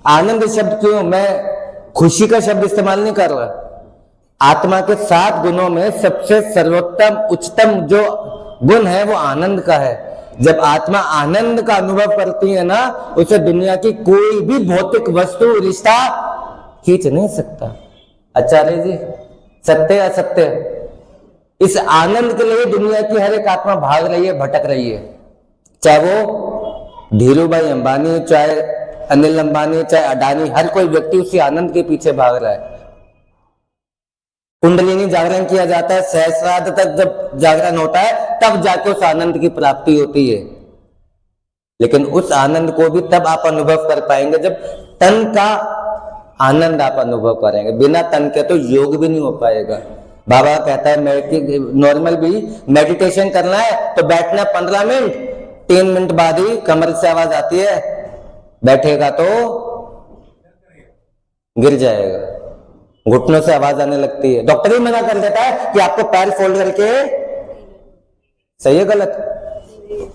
आनंद शब्द क्यों, मैं खुशी का शब्द इस्तेमाल नहीं कर रहा। आत्मा के 7 गुणों में सबसे सर्वोत्तम उच्चतम जो गुण है वो आनंद का है। जब आत्मा आनंद का अनुभव करती है ना, उसे दुनिया की कोई भी भौतिक वस्तु रिश्ता खींच नहीं सकता। आचार्य जी, सत्य असत्य? इस आनंद के लिए दुनिया की हर एक आत्मा भाग रही है, भटक रही है। चाहे वो धीरू भाई अंबानी, चाहे अनिल अंबानी, चाहे अडानी, हर कोई व्यक्ति उसी आनंद के पीछे भाग रहा है। कुंडलिनी जागरण किया जाता है, सहस्रार्ध तक जब जागरण होता है तब जाके उस आनंद की प्राप्ति होती है। लेकिन उस आनंद को भी तब आप अनुभव कर पाएंगे जब तन का आनंद आप अनुभव करेंगे। बिना तन के तो योग भी नहीं हो पाएगा। बाबा कहता है नॉर्मल भी मेडिटेशन करना है तो बैठना 15 मिनट, 3 मिनट बाद ही कमर से आवाज आती है, बैठेगा तो गिर जाएगा, घुटनों से आवाज आने लगती है। डॉक्टर ही मना कर देता है कि आपको पैर फोल्ड करके, सही है गलत?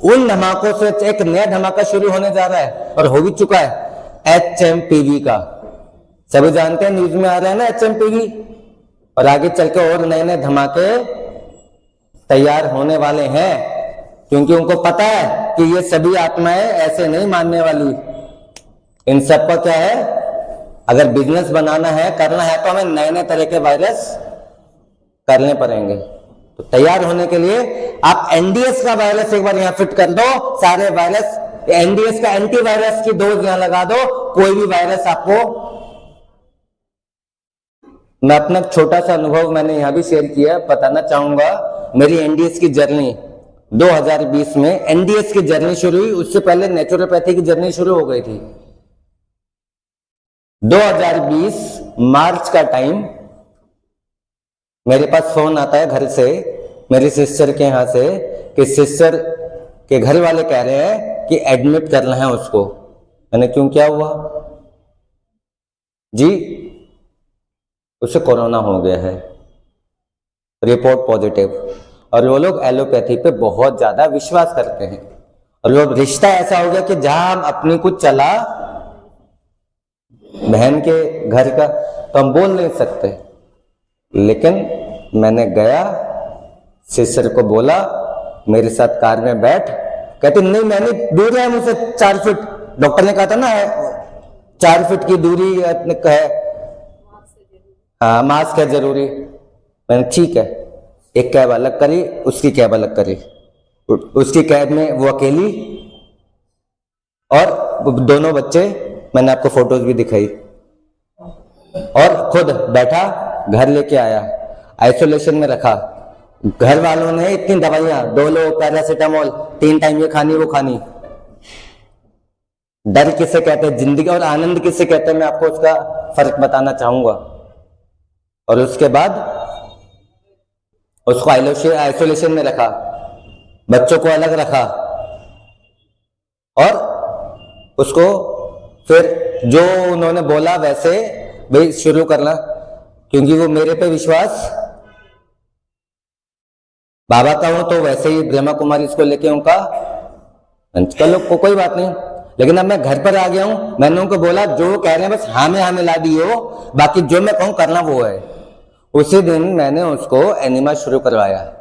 उन धमाकों से एक नया धमाका शुरू होने जा रहा है और हो भी चुका है, HMPV का। सभी जानते हैं, न्यूज में आ रहा है ना HMPV, और आगे चल के और नए नए धमाके तैयार होने वाले हैं, क्योंकि उनको पता है कि ये सभी आत्माएं ऐसे नहीं मानने वाली। इन सबका क्या है, अगर बिजनेस बनाना है, करना है, तो हमें नए नए तरह के वायरस करने पड़ेंगे। तो तैयार होने के लिए आप NDS का वायरस एक बार यहां फिट कर दो, सारे वायरस, NDS का एंटीवायरस की डोज यहां लगा दो, कोई भी वायरस आपको। मैं अपना छोटा सा अनुभव मैंने यहां भी शेयर किया, बताना चाहूंगा। मेरी NDS की जर्नी 2020 में NDS की जर्नी शुरू हुई, उससे पहले नेचुरोपैथी की जर्नी शुरू हो गई थी। 2020 मार्च का टाइम मेरे पास फोन आता है घर से, मेरी सिस्टर के यहां से, कि सिस्टर के घर वाले कह रहे हैं कि एडमिट करना है उसको। मैंने क्यों, क्या हुआ जी? उसे कोरोना हो गया है, रिपोर्ट पॉजिटिव। और वो लोग एलोपैथी पे बहुत ज्यादा विश्वास करते हैं, और वो रिश्ता ऐसा हो गया कि जहां हम अपनी कुछ चला बहन के घर का तो हम बोल नहीं सकते। लेकिन मैंने गया, सिस्टर को बोला मेरे साथ कार में बैठ, कहते नहीं मैं नहीं, दूर है मुझसे 4 फीट। डॉक्टर ने कहा था ना 4 फीट की दूरी है, हाँ मास्क है जरूरी। मैंने ठीक है, एक कैब अलग करी, उसकी कैब अलग करी। उसकी कैब में वो अकेली और दोनों बच्चे, मैंने आपको फोटोज भी दिखाई, और खुद बैठा, घर लेके आया, आइसोलेशन में रखा। घर वालों ने इतनी दवाइयां, डोलो, पैरासिटामोल, 3 टाइम ये खानी वो खानी। डर किसे कहते हैं जिंदगी, और आनंद किसे कहते हैं, मैं आपको उसका फर्क बताना चाहूंगा। और उसके बाद उसको आइसोलेशन में रखा, बच्चों को अलग रखा, और उसको फिर जो उन्होंने बोला वैसे भाई शुरू करना, क्योंकि वो मेरे पे विश्वास, बाबा का हूं तो वैसे ही ब्रह्मा कुमारी इसको लेके उनका चलो कोई बात नहीं। लेकिन अब मैं घर पर आ गया हूं, मैंने उनको बोला जो कह रहे हैं बस हाँ में हाँ मिला दियो, बाकी जो मैं कहूं करना वो है। उसी दिन मैंने उसको एनिमा शुरू करवाया।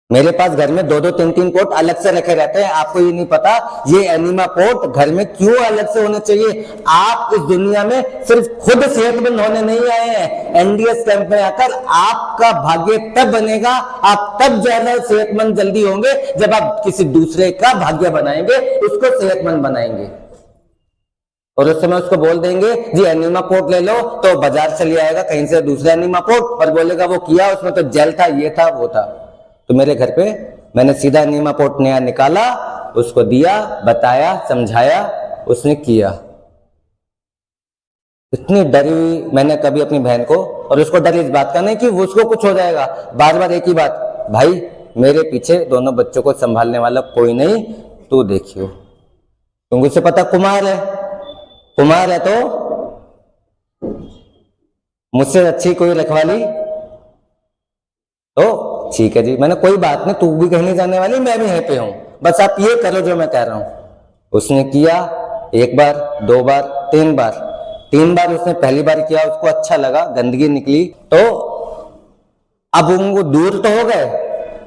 मेरे पास घर में 2-2, 3-3 पोट अलग से रखे रहते हैं। आपको ये नहीं पता ये एनिमा पोट घर में क्यों अलग से होने चाहिए। आप इस दुनिया में सिर्फ खुद सेहतमंद होने नहीं आए हैं, NDS कैंप में आकर आपका भाग्य तब बनेगा, आप तब ज्यादा सेहतमंद जल्दी होंगे जब आप किसी दूसरे का भाग्य बनाएंगे, उसको सेहतमंद बनाएंगे। और उस समय उसको बोल देंगे जी एनिमा पोट ले लो, तो बाजार चले आएगा कहीं से दूसरा एनिमा पोट और बोलेगा वो किया, उसमें तो जेल था, ये था वो था। तो मेरे घर पे मैंने सीधा एनिमा पोट नया निकाला, उसको दिया, बताया, समझाया, उसने किया। इतनी डरी हुई मैंने कभी अपनी बहन को, और उसको डर इस बात का नहीं कि उसको कुछ हो जाएगा, बार बार एक ही बात, भाई मेरे पीछे दोनों बच्चों को संभालने वाला कोई नहीं, तू देखियो। क्योंकि उसे पता कुमार है तो मुझसे अच्छी कोई रखवाली तो ठीक है जी। मैंने कोई बात नहीं, तू भी कहीं नहीं जाने वाली, मैं भी यहीं पे हूं, बस आप ये करो जो मैं कह रहा हूं। उसने किया, एक बार, 2 बार, 3 बार। 3 बार उसने पहली बार किया, उसको अच्छा लगा, गंदगी निकली, तो अब वो दूर तो हो गए,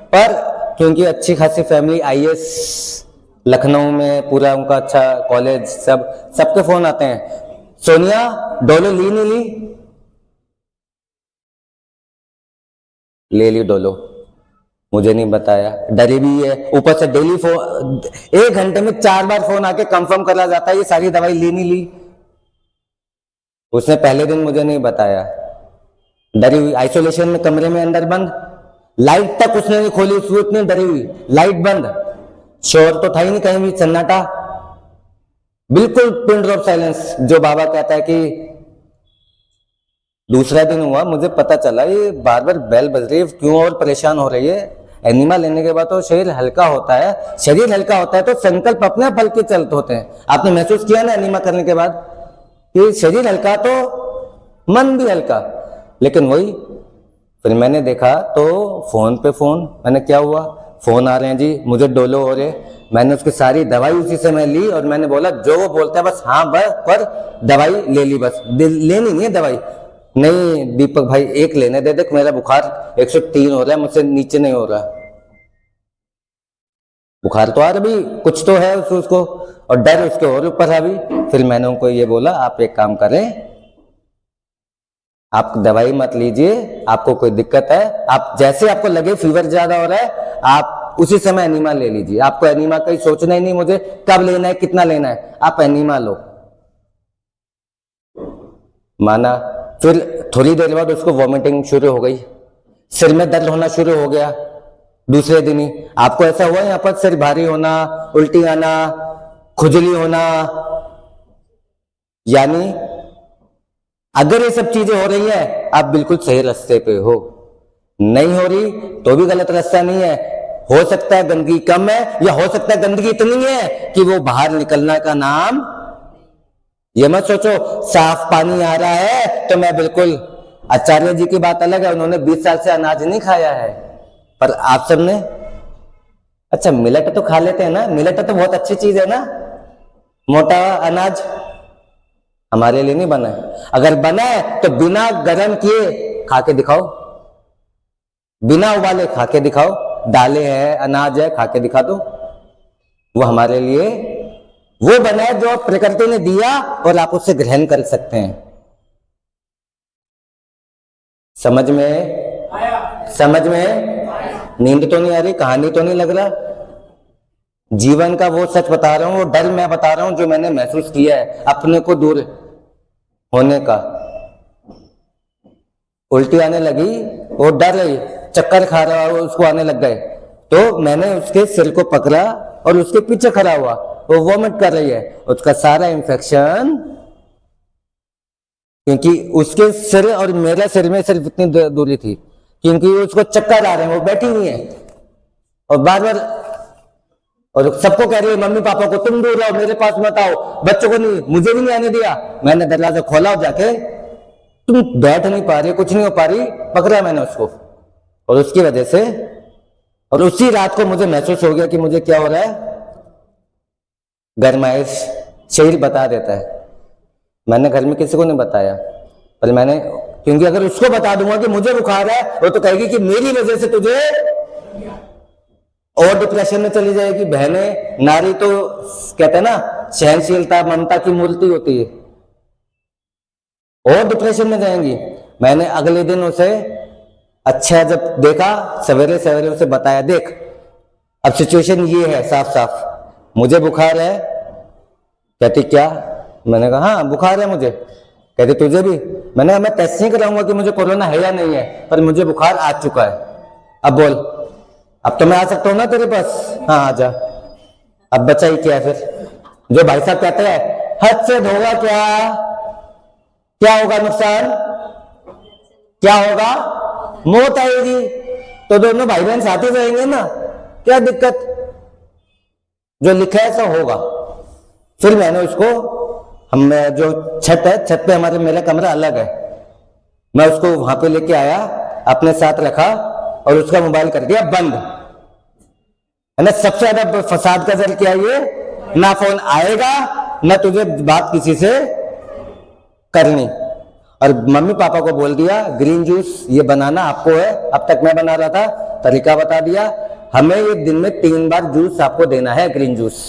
पर क्योंकि अच्छी खासी फैमिली, आईएएस, लखनऊ में पूरा उनका अच्छा कॉलेज, सबके फोन आते हैं, सोनिया डोलो ली नहीं ली? ले ली डोलो, मुझे नहीं बताया, डरी भी है, ऊपर से डेली फोन, 1 घंटे में 4 बार फोन आके कंफर्म करा जाता है ये सारी दवाई ली नहीं ली। उसने पहले दिन मुझे नहीं बताया, डरी हुई, आइसोलेशन में कमरे में अंदर बंद, लाइट तक उसने नहीं खोली, उसको इतनी डरी हुई, लाइट बंद, शोर तो था ही नहीं कहीं भी, सन्नाटा, बिल्कुल पिन ड्रॉप साइलेंस। जो बाबा कहता है कि दूसरा दिन हुआ, मुझे पता चला ये बार बार बेल बज रही है, क्यों और परेशान हो रही है। एनिमा लेने के बाद तो शरीर हल्का होता है, शरीर हल्का होता है तो संकल्प अपने आप हल्के चलते होते हैं। आपने महसूस किया ना एनिमा करने के बाद कि शरीर हल्का तो मन भी हल्का। लेकिन वही फिर मैंने देखा तो फोन पे फोन, मैंने क्या हुआ, फोन आ रहे हैं जी, मुझे डोलो हो रहे, मैंने उसकी सारी दवाई उसी समय ली और मैंने बोला जो वो बोलता है बस हाँ बस, पर दवाई ले ली, बस लेनी नहीं है दवाई। नहीं दीपक भाई एक लेने दे, देख मेरा बुखार 103 हो रहा है, मुझसे नीचे नहीं हो रहा, बुखार तो आ रहा भी, कुछ तो है उसको, और डर उसके और ऊपर है भी। फिर मैंने उनको ये बोला आप एक काम करें, आप दवाई मत लीजिए, आपको कोई दिक्कत है, आप जैसे आपको लगे फीवर ज्यादा हो रहा है, आप उसी समय एनीमा ले लीजिए, आपको एनीमा का ही सोचना ही नहीं मुझे कब लेना है कितना लेना है, आप एनीमा लो। माना, फिर थोड़ी देर बाद उसको वॉमिटिंग शुरू हो गई, सिर में दर्द होना शुरू हो गया दूसरे दिन ही। आपको ऐसा हुआ यहाँ पर सिर भारी होना, उल्टी आना, खुजली होना? यानी अगर ये सब चीजें हो रही है आप बिल्कुल सही रास्ते पे हो, नहीं हो रही तो भी गलत रास्ता नहीं है। हो सकता है गंदगी कम है, या हो सकता है गंदगी इतनी है कि वो बाहर निकलने का नाम, ये मत सोचो साफ पानी आ रहा है तो मैं बिल्कुल, आचार्य जी की बात अलग है, उन्होंने 20 साल से अनाज नहीं खाया है, पर आप सबने, अच्छा मिलेट तो खा लेते हैं ना, मिलेट तो बहुत अच्छी चीज है ना, मोटा अनाज हमारे लिए नहीं बना है। अगर बना है तो बिना गर्म किए खा के दिखाओ, बिना उबाले खा के दिखाओ, दालें हैं, अनाज है, खा के दिखा दो, वो हमारे लिए वो बना है जो प्रकृति ने दिया और आप उससे ग्रहण कर सकते हैं। समझ में नींद तो नहीं आ रही, कहानी तो नहीं लग रहा, जीवन का वो सच बता रहा हूं, वो डर मैं बता रहा हूं जो मैंने महसूस किया है अपने को दूर होने का। उल्टी आने लगी, वो डर रही, चक्कर खा रहा है, उसको आने लग गए, तो मैंने उसके सिर को पकड़ा और उसके पीछे खड़ा हुआ, वो वॉमिट कर रही है, उसका सारा इंफेक्शन, क्योंकि उसके सिर और मेरे सिर में सिर्फ इतनी दूरी थी, क्योंकि उसको चक्कर आ रहे हैं, वो बैठी हुई है और बार बार, और सबको कह रही है मम्मी पापा को तुम दूर रहो, मेरे पास मत आओ, बच्चों को नहीं, मुझे भी नहीं आने दिया। मैंने दरवाजा खोला और जाके, तुम बैठ नहीं पा रही, कुछ नहीं हो पा रही, पकड़ा मैंने उसको, और उसकी वजह से, और उसी रात को मुझे महसूस हो गया कि मुझे क्या हो रहा है, गरमाइश, शरीर बता देता है। मैंने घर में किसी को नहीं बताया, पर मैंने, क्योंकि अगर उसको बता दूंगा कि मुझे बुखार है, वो तो कहेगी कि मेरी वजह से तुझे, और डिप्रेशन में चली जाएगी। बहनें, नारी तो कहते हैं ना सहनशीलता ममता की मूर्ति होती है, और डिप्रेशन में जाएंगी। मैंने अगले दिन उसे अच्छा जब देखा, सवेरे सवेरे उसे बताया, देख अब सिचुएशन ये है साफ साफ, मुझे बुखार है। कहती क्या? मैंने कहा हाँ बुखार है मुझे। कहती तुझे भी? मैंने कहा मैं टेस्ट नहीं कराऊंगा कि मुझे कोरोना है या नहीं है, पर मुझे बुखार आ चुका है। अब बोल, अब तो मैं आ सकता हूं ना तेरे पास? हाँ आ जा। अब बचा ही क्या है फिर? जो भाई साहब कहते हैं हद से होगा क्या होगा नुकसान, क्या होगा, मौत आएगी, तो दोनों भाई बहन साथ ही रहेंगे ना, क्या दिक्कत, जो लिखा है ऐसा होगा। फिर मैंने उसको, हम जो छत है, छत पे हमारे, मेरा कमरा अलग है, मैं उसको वहां पे लेके आया, अपने साथ रखा और उसका मोबाइल कर दिया बंद। है ना, सबसे ज्यादा फसाद का जर क्या, ये ना फोन आएगा न तुझे बात किसी से करनी। और मम्मी पापा को बोल दिया ग्रीन जूस ये बनाना आपको है, अब तक मैं बना रहा था, तरीका बता दिया, हमें ये दिन में 3 बार जूस आपको देना है ग्रीन जूस।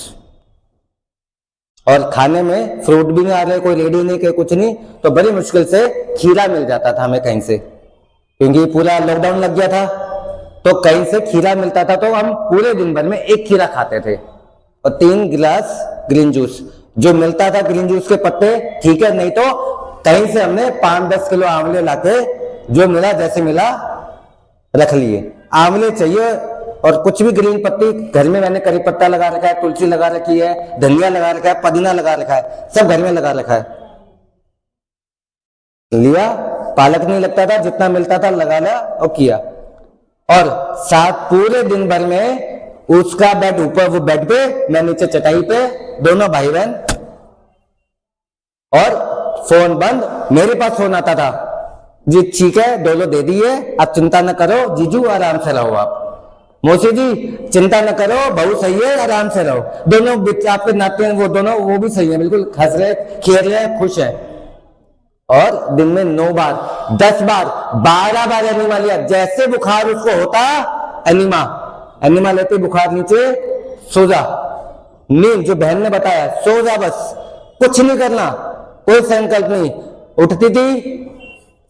और खाने में फ्रूट भी नहीं आ रहे, कोई रेडी नहीं के कुछ नहीं, तो बड़ी मुश्किल से खीरा मिल जाता था हमें कहीं से, क्योंकि पूरा लॉकडाउन लग गया था, तो कहीं से खीरा मिलता था, तो हम पूरे दिन भर में 1 खीरा खाते थे और 3 गिलास ग्रीन जूस जो मिलता था, ग्रीन जूस के पत्ते, ठीक है, नहीं तो कहीं से हमने 5-10 किलो आंवले लाके जो मिला जैसे मिला रख लिए। आंवले चाहिए और कुछ भी ग्रीन पत्ती घर में, मैंने करी पत्ता लगा रखा है, तुलसी लगा रखी है, धनिया लगा रखा है, पुदीना लगा रखा है, सब घर में लगा रखा है। लिया, पालक नहीं लगता था, जितना मिलता था लगा लिया और किया। और साथ पूरे दिन भर में उसका बेड ऊपर, वो बेड पे, मैं नीचे चटाई पे, दोनों भाई बहन, और फोन बंद। मेरे पास फोन आता था, जी ठीक है डोलो दे दिए, आप चिंता न करो जीजू, आराम से रहो आप, मौसी जी चिंता न करो, बहू सही है, आराम से रहो, दोनों आपके नाते हैं वो दोनों, वो भी सही है, बिल्कुल हंस रहे, खेल रहे, खुश है। और दिन में 9 बार, 10 बार, 12 बार एनिमा लिया। जैसे बुखार उसको होता, एनिमा लेते, बुखार नीचे, सो जा, नींद, जो बहन ने बताया, सो जा, बस कुछ नहीं करना, कोई संकल्प नहीं। उठती थी,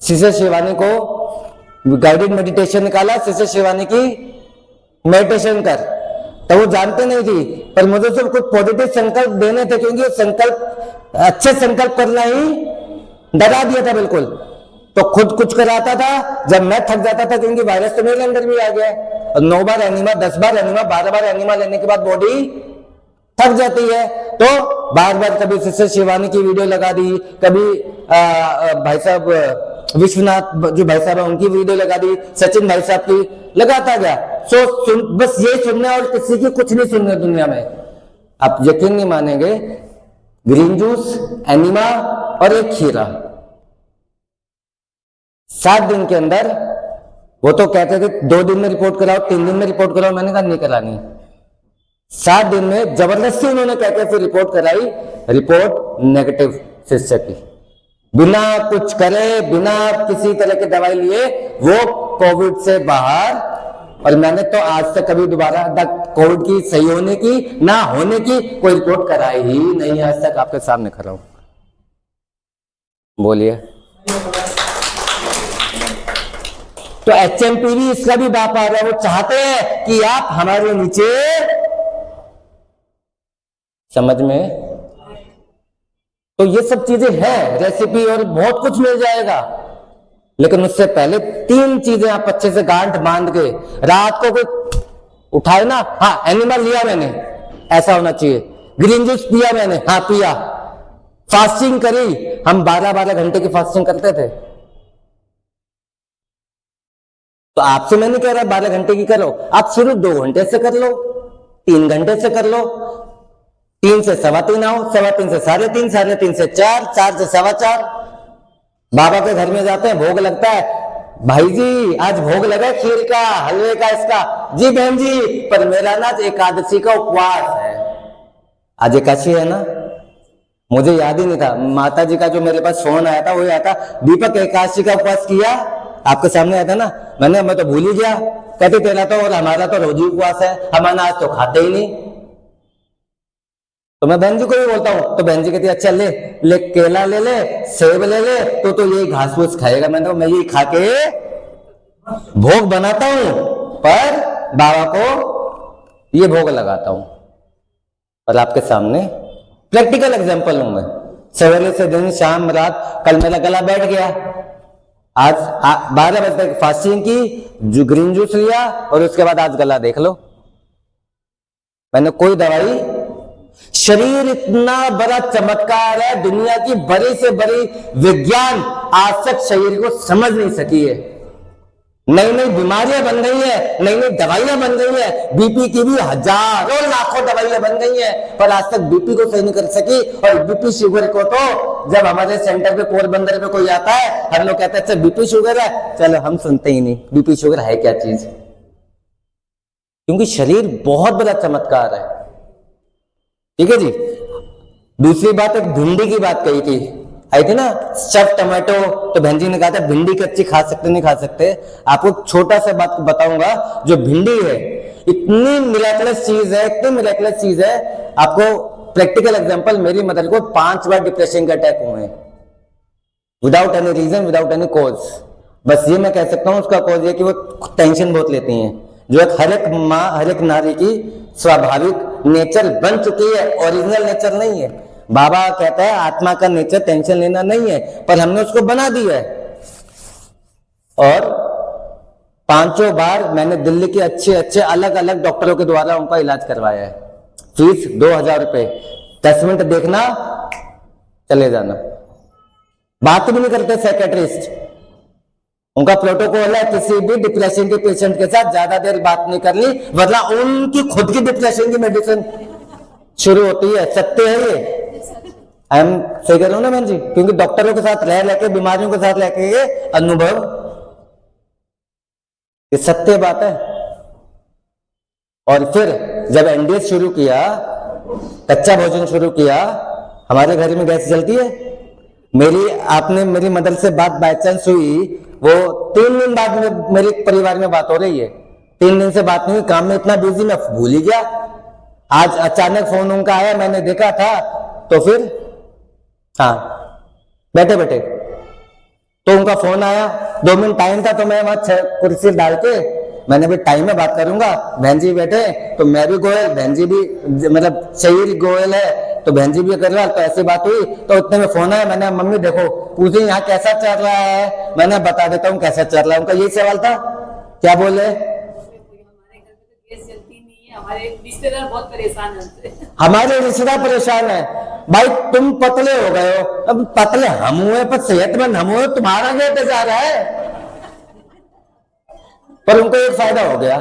सिस्टर शिवानी को गाइडेड मेडिटेशन निकाला, सिस्टर शिवानी की मेडिटेशन कर, तो वो जानते नहीं थी, पर मुझे सिर्फ कुछ पॉजिटिव संकल्प देने थे, क्योंकि संकल्प, अच्छे संकल्प करना ही डरा दिया था बिल्कुल। तो खुद कुछ कराता था, जब मैं थक जाता था, क्योंकि वायरस तो मेरे अंदर भी आ गया, और 9 बार एनिमा, 10 बार एनिमा, 12 बार एनिमा लेने के बाद बॉडी थक जाती है, तो बार बार कभी सिस्टर शिवानी की वीडियो लगा दी, कभी भाई साहब विश्वनाथ जो भाई साहब है उनकी वीडियो लगा दी, सचिन भाई साहब की, लगाता गया। बस ये सुनना और किसी की कुछ नहीं सुनना दुनिया में। आप यकीन नहीं मानेंगे, ग्रीन जूस, एनिमा और एक खीरा, 7 दिन के अंदर, वो तो कहते थे 2 दिन में रिपोर्ट कराओ, 3 दिन में रिपोर्ट कराओ, मैंने कहा नहीं करानी। 7 दिन में जबरदस्ती उन्होंने कहते फिर रिपोर्ट कराई, रिपोर्ट नेगेटिव सिस्टर की, बिना कुछ करे, बिना किसी तरह की दवाई लिए वो कोविड से बाहर। और मैंने तो आज तक कभी दोबारा कोविड की सही होने की ना होने की कोई रिपोर्ट कराई ही नहीं, आज तक आपके सामने खड़ा हूं। बोलिए। तो HMPV इसका भी बाप आ रहा है, वो चाहते हैं कि आप हमारे नीचे, समझ में, तो ये सब चीजें हैं, रेसिपी और बहुत कुछ मिल जाएगा, लेकिन उससे पहले 3 चीजें आप अच्छे से गांठ बांध के, रात को कोई उठाए ना, हाँ एनिमल लिया मैंने, ऐसा होना चाहिए, ग्रीन जूस पिया मैंने, हाँ पिया, फास्टिंग करी, हम 12-12 घंटे की फास्टिंग करते थे। तो आपसे मैं नहीं कह रहा 12 घंटे की करो, आप शुरू 2 घंटे से कर लो, 3 घंटे से कर लो, 3 से 3:15 आओ, 3:15 से 3:30, 3:30 से 4, 4 से 4:15। बाबा के घर में जाते हैं, भोग लगता है, भाई जी आज भोग लगा खीर का, हलवे का, इसका, जी बहन जी पर मेरा ना एकादशी का उपवास है, आज एकादशी है ना, मुझे याद ही नहीं था। माता जी का जो मेरे पास फोन आया था, वो आया था, दीपक एकादशी का उपवास किया, आपके सामने आया था ना, मैं तो भूल ही गया, कहते तेरा तो और हमारा तो रोजी उपवास है, हम अनाज तो खाते ही नहीं। तो मैं बहन जी को भी बोलता हूँ, तो बहन जी कहती है अच्छा ले केला ले ले, सेब ले ले, तो यही घास फूस खाएगा। मैं यही खा के भोग बनाता हूं, पर बाबा को ये भोग लगाता हूं। और आपके सामने प्रैक्टिकल एग्जांपल हूं मैं, सवेरे से दिन, शाम, रात। कल मेरा गला बैठ गया, आज 12 बजे तक फास्टिंग की, जो ग्रीन जूस लिया, और उसके बाद आज गला देख लो। मैंने कोई दवाई, शरीर इतना बड़ा चमत्कार है, दुनिया की बड़ी से बड़ी विज्ञान आज तक शरीर को समझ नहीं सकी है। नई नई बीमारियां बन गई है, नई नई दवाइयां बन गई है, बीपी की भी हजारों लाखों दवाइयां बन गई हैं, पर आज तक बीपी को सही नहीं कर सकी। और बीपी शुगर को तो जब हमारे सेंटर पे पोरबंदर पे कोई आता है, हम लोग कहते हैं अच्छा बीपी शुगर है, चलो हम सुनते ही नहीं बीपी शुगर है क्या चीज, क्योंकि शरीर बहुत बड़ा चमत्कार है। ठीक है जी। दूसरी बात, एक भिंडी की बात कही थी, आई थी ना, स्टफ टमाटो, तो बहन जी ने कहा था भिंडी कच्ची खा सकते नहीं खा सकते। आपको एक छोटा सा बात बताऊंगा, जो भिंडी है इतनी मिराकलस चीज है, इतनी मिराकलस चीज है। आपको प्रैक्टिकल एग्जांपल, मेरी मदर को 5 बार डिप्रेशन के अटैक हुए हैं, without any reason, without any cause. बस ये मैं कह सकता हूँ उसका कॉज ये कि वो टेंशन बहुत लेती हैं, जो एक हर एक माँ, हर एक नारी की स्वाभाविक नेचर बन चुकी है, ओरिजिनल नेचर नहीं है। बाबा कहता है आत्मा का नेचर टेंशन लेना नहीं है, पर हमने उसको बना दिया है। और 5 बार मैंने दिल्ली के अच्छे अच्छे अलग अलग डॉक्टरों के द्वारा उनका इलाज करवाया है। फीस 2000 रुपए, 10 मिनट देखना, चले जाना। बात भी नहीं करते साइकेट्रिस्ट, उनका प्रोटोकॉल है किसी भी डिप्रेशन के पेशेंट के साथ ज्यादा देर बात नहीं करनी, वरना उनकी खुद की डिप्रेशन की मेडिसिन शुरू होती है। सत्य है ये, आई एम सही कह रहा हूं ना बहन जी, क्योंकि डॉक्टरों के साथ रह लेके, बीमारियों के साथ रहके ये अनुभव, ये सत्य बात है। और फिर जब एनडीएस शुरू किया, कच्चा भोजन शुरू किया, हमारे घर में गैस जलती है। आपने मेरी मदर से बात बाय चांस हुई, वो 3 दिन बाद में मेरे परिवार में बात हो रही है, 3 दिन से बात नहीं हुई, काम में इतना बिजी मैं भूल ही गया। आज अचानक फोन उनका आया, मैंने देखा था, तो फिर हाँ बैठे बैठे तो उनका फोन आया, 2 मिनट टाइम था, तो मैं वहां कुर्सी डाल के मैंने भी टाइम में बात करूंगा, बहन जी बैठे, तो मैं भी गोयल, बहन जी भी, मतलब शहीर गोयल है तो बहन जी भी कर रहा, तो ऐसी बात हुई। तो उतने में फोन आया, मैंने मम्मी देखो पूछे यहाँ कैसा चल रहा है, मैंने बता देता हूँ कैसा चल रहा है। उनका यही सवाल था, क्या बोले, हमारे रिश्तेदार बहुत परेशान है, हमारे रिश्तेदार परेशान है। भाई तुम पतले हो गए हो, अब पतले हम हुए पर सेहतमंद हम हुए, तुम्हारा क्या इंतजार है। पर उनको एक फायदा हो गया,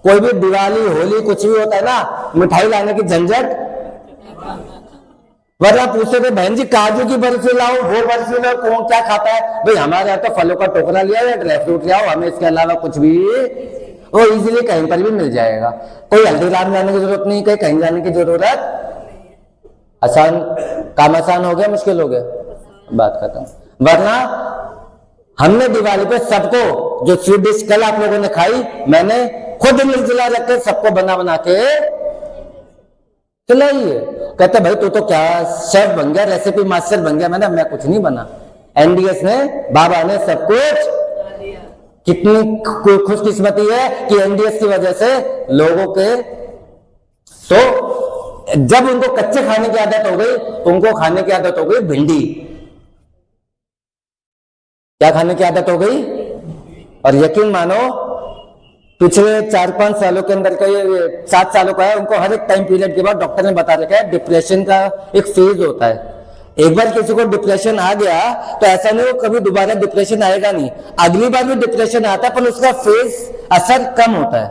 कोई भी दिवाली होली कुछ भी होता है ना, मिठाई लाने की झंझट, वरना पूछते थे बहन जी काजू की बर्फी लाओ, वो बर्फी लाओ, कौन क्या खाता है। भाई हमारे यहाँ तो फलों का टोकरा लिया या ड्राई फ्रूट ले आओ, हमें इसके अलावा कुछ भी वो इजीली कहीं पर भी मिल जाएगा। कोई हल्दीराम जाने की जरूरत नहीं, कहीं जाने की जरूरत, आसान काम, आसान हो गया मुश्किल हो गया, बात खत्म। वरना हमने दिवाली पे सबको जो स्वीट डिश कल आप लोगों ने खाई, मैंने खुद निर्जला रख के सबको बना बना के खिलाई है। कहते भाई तू तो क्या शेफ बन गया, रेसिपी मास्टर बन गया। मैं कुछ नहीं बना, एनडीएस ने, बाबा ने सब कुछ। कितनी खुशकिस्मती है कि एनडीएस की वजह से लोगों के, तो जब उनको कच्चे खाने की आदत हो गई, उनको खाने की आदत हो गई भिंडी, क्या खाने की आदत हो गई। और यकीन मानो पिछले 4-5 सालों के अंदर का, ये 7 सालों का है, उनको हर एक टाइम पीरियड के बाद डॉक्टर ने बता रखा है डिप्रेशन का एक फेज होता है। एक बार किसी को डिप्रेशन आ गया तो ऐसा नहीं हो कभी दोबारा डिप्रेशन आएगा नहीं, अगली बार भी डिप्रेशन आता है पर उसका फेज असर कम होता है,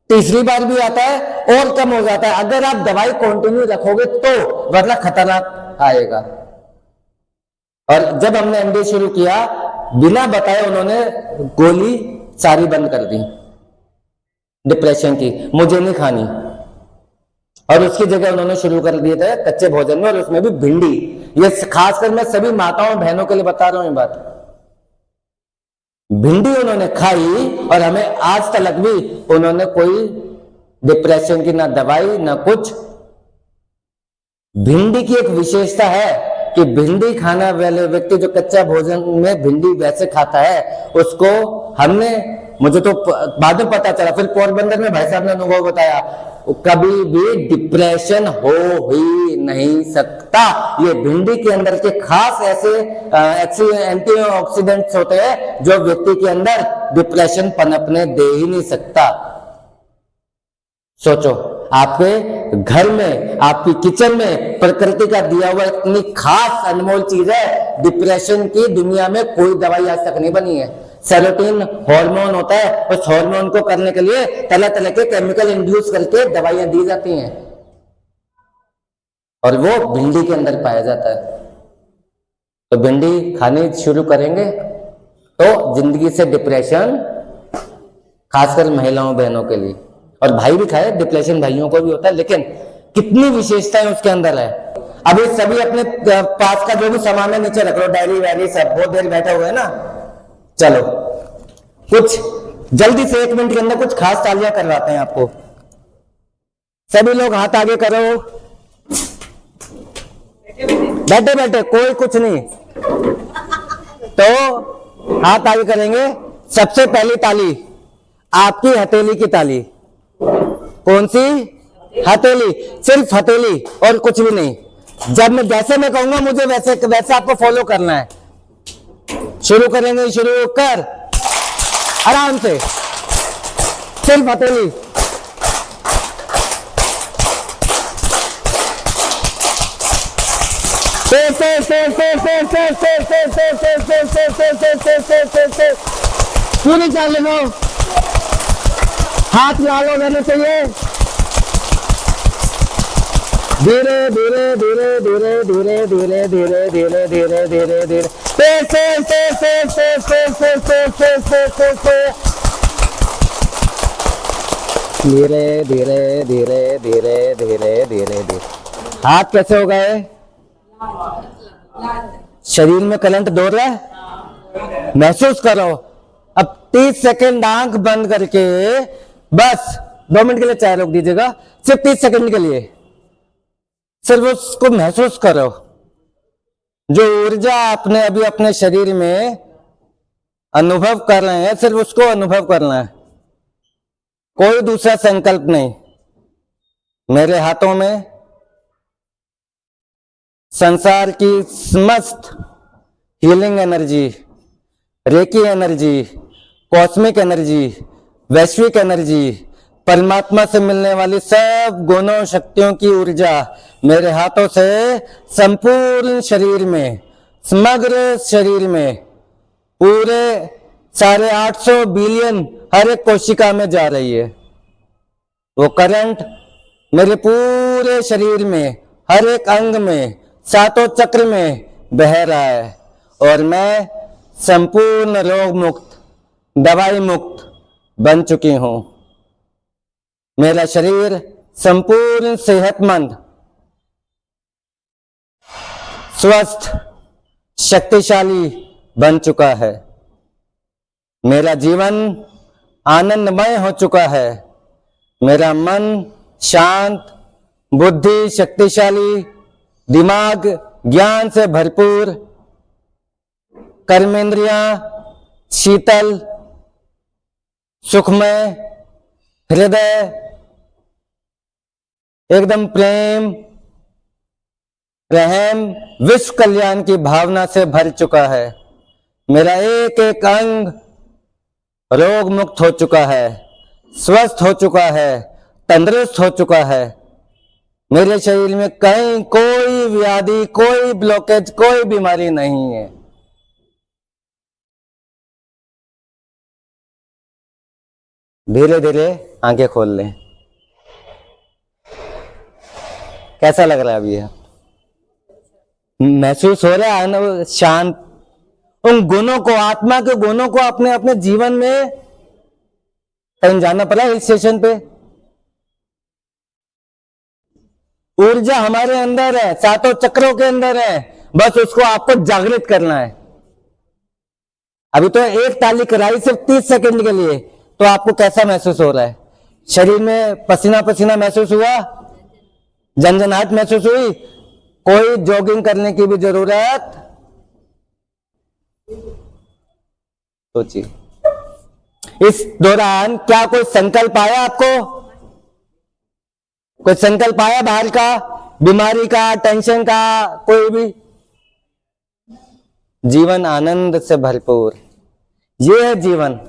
तीसरी बार भी आता है और कम हो जाता है अगर आप दवाई कंटिन्यू रखोगे तो, वरना खतरनाक आएगा। और जब हमने एमडी शुरू किया, बिना बताए उन्होंने गोली सारी बंद कर दी डिप्रेशन की, मुझे नहीं खानी, और उसकी जगह उन्होंने शुरू कर दिए थे कच्चे भोजन में, और उसमें भी भिंडी। ये खासकर मैं सभी माताओं बहनों के लिए बता रहा हूं ये बात, भिंडी उन्होंने खाई और हमें आज तक भी उन्होंने कोई डिप्रेशन की ना दवाई ना कुछ। भिंडी की एक विशेषता है कि भिंडी खाना वाले व्यक्ति जो कच्चा भोजन में भिंडी वैसे खाता है, उसको हमने, मुझे तो बाद में पता चला, फिर पोरबंदर में भाई साहब ने अनुभव बताया, कभी भी डिप्रेशन हो ही नहीं सकता। ये भिंडी के अंदर के खास ऐसे एंटीऑक्सीडेंट्स होते हैं जो व्यक्ति के अंदर डिप्रेशन पनपने दे ही नहीं सकता। सोचो, आपके घर में, आपकी किचन में प्रकृति का दिया हुआ इतनी खास अनमोल चीज है, डिप्रेशन की दुनिया में कोई दवाई आज तक नहीं बनी है। सेरोटोनिन हार्मोन होता है, उस हार्मोन को करने के लिए तरह तरह के केमिकल इंड्यूस करके दवाइयां दी जाती हैं, और वो भिंडी के अंदर पाया जाता है। तो भिंडी खानी शुरू करेंगे तो जिंदगी से डिप्रेशन, खासकर महिलाओं बहनों के लिए, और भाई भी खाए, डिप्रेशन भाइयों को भी होता है, लेकिन कितनी विशेषताएं उसके अंदर है। अभी सभी अपने पास का जो भी सामान है नीचे रख लो, डायरी वैरी सब। बहुत देर बैठे हुए हैं ना, चलो कुछ जल्दी से 1 मिनट के अंदर कुछ खास तालियां करवाते हैं आपको। सभी लोग हाथ आगे करो, बैठे बैठे कोई कुछ नहीं, तो हाथ आगे करेंगे। सबसे पहली ताली आपकी हथेली की ताली। कौन सी? हथेली, सिर्फ हथेली और कुछ भी नहीं। जब मैं जैसे मैं कहूंगा मुझे वैसे वैसे आपको फॉलो करना है। शुरू करेंगे, शुरू कर, आराम से, सिर्फ हथेली। पूरी चाल लगाओ, हाथ लालो रहने चाहिए। धीरे धीरे धीरे धीरे धीरे धीरे धीरे धीरे धीरे धीरे धीरे धीरे धीरे धीरे धीरे धीरे धीरे धीरे। हाथ कैसे हो गए? शरीर में करंट दौड़ रहा है, महसूस करो। अब 30 सेकंड आंख बंद करके, बस 2 मिनट के लिए चाय रोक दीजिएगा, सिर्फ 30 सेकंड के लिए। सिर्फ उसको महसूस करो, जो ऊर्जा आपने अभी अपने शरीर में अनुभव कर रहे हैं, सिर्फ उसको अनुभव करना है, कोई दूसरा संकल्प नहीं। मेरे हाथों में संसार की समस्त healing energy, reiki energy, cosmic energy, वैश्विक एनर्जी, परमात्मा से मिलने वाली सब गुणों शक्तियों की ऊर्जा मेरे हाथों से संपूर्ण शरीर में, समग्र शरीर में, पूरे 850 बिलियन हर एक कोशिका में जा रही है। वो करंट मेरे पूरे शरीर में, हर एक अंग में, 7 चक्र में बह रहा है, और मैं संपूर्ण रोग मुक्त, दवाई मुक्त बन चुकी हूं। मेरा शरीर संपूर्ण सेहतमंद, स्वस्थ, शक्तिशाली बन चुका है। मेरा जीवन आनंदमय हो चुका है। मेरा मन शांत, बुद्धि शक्तिशाली, दिमाग ज्ञान से भरपूर, कर्मेंद्रियां शीतल, सुखमय, हृदय एकदम प्रेम, रहम, विश्व कल्याण की भावना से भर चुका है। मेरा एक एक अंग रोग मुक्त हो चुका है, स्वस्थ हो चुका है, तंदुरुस्त हो चुका है। मेरे शरीर में कहीं कोई व्याधि, कोई ब्लॉकेज, कोई बीमारी नहीं है। धीरे धीरे आंखें खोल लें। कैसा लग रहा है अभी? महसूस हो रहा है ना शांत? उन गुणों को, आत्मा के गुणों को अपने अपने जीवन में, कहीं जाना पड़ा हिल स्टेशन पे, ऊर्जा हमारे अंदर है, 7 चक्रों के अंदर है, बस उसको आपको जागृत करना है। अभी तो एक ताली कराई सिर्फ 30 सेकंड के लिए, तो आपको कैसा महसूस हो रहा है? शरीर में पसीना पसीना महसूस हुआ? झंझनाहट महसूस हुई? कोई जॉगिंग करने की भी जरूरत? सोचिए। इस दौरान क्या कोई संकल्प आया आपको? कोई संकल्प आया बाहर का, बीमारी का, टेंशन का, कोई भी? जीवन आनंद से भरपूर, ये है जीवन।